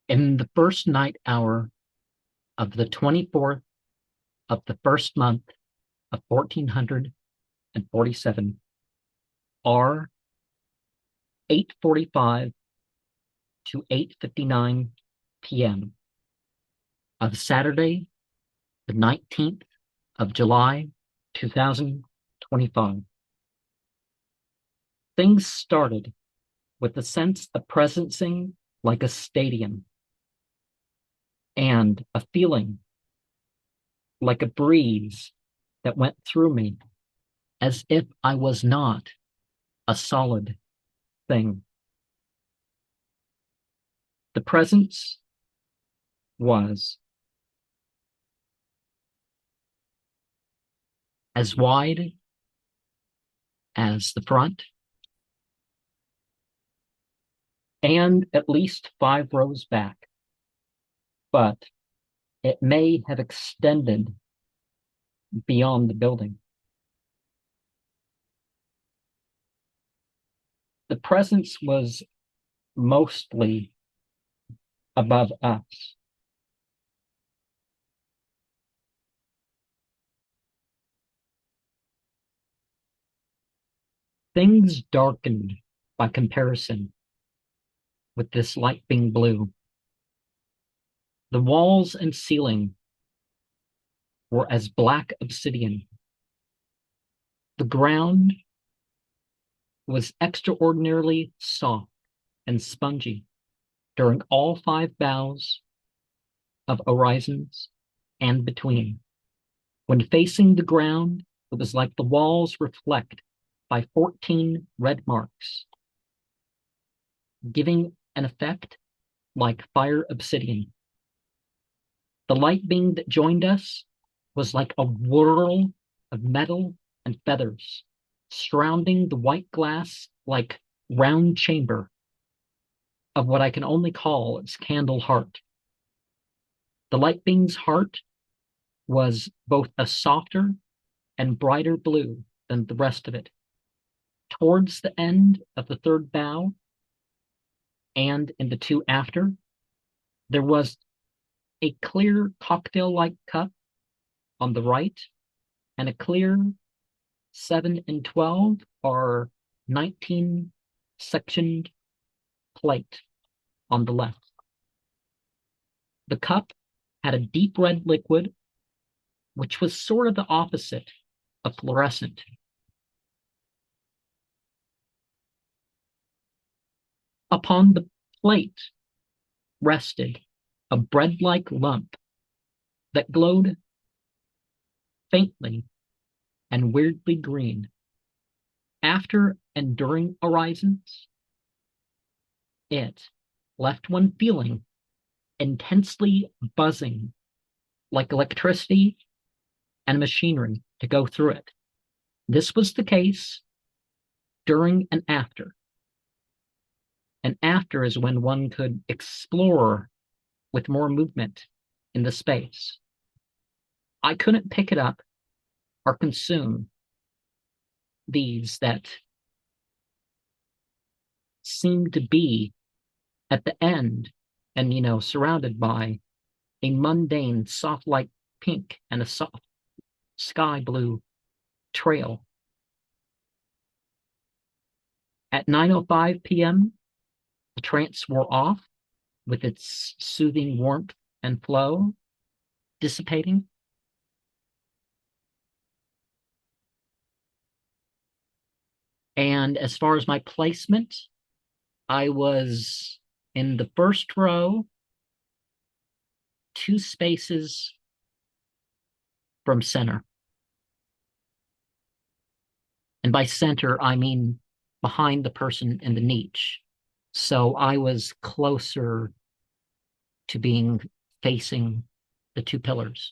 In the first night hour of the 24th of the first month of 1447, R 8:45 to 8:59 p.m. of Saturday, the 19th of July, 2025. Things started with a sense of presencing like a stadium and a feeling like a breeze that went through me as if I was not a solid thing. The presence was as wide as the front and at least 5 rows back, but it may have extended beyond the building. The presence was mostly above us. Things darkened by comparison with this light being blue. The walls and ceiling were as black obsidian. The ground was extraordinarily soft and spongy during all 5 bows of horizons and between. When facing the ground, it was like the walls reflect by 14 red marks, giving an effect like fire obsidian. The light beam that joined us was like a whirl of metal and feathers, surrounding the white glass like round chamber of what I can only call its candle heart. The light beam's heart was both a softer and brighter blue than the rest of it. Towards the end of the 3rd bow and in the 2 after, there was a clear cocktail-like cup on the right and a clear 7 and 12 or 19 sectioned plate on the left. The cup had a deep red liquid, which was sort of the opposite of fluorescent. Upon the plate rested a bread-like lump that glowed faintly and weirdly green. After and during horizons, it left one feeling intensely buzzing, like electricity and machinery to go through it. This was the case during and after. And after is when one could explore with more movement in the space. I couldn't pick it up or consume these that seemed to be at the end and, surrounded by a mundane soft light pink and a soft sky blue trail. At 9:05 p.m., the trance wore off with its soothing warmth and flow dissipating. And as far as my placement, I was in the first row, 2 spaces from center. And by center, I mean behind the person in the niche. So I was closer to being facing the 2 pillars.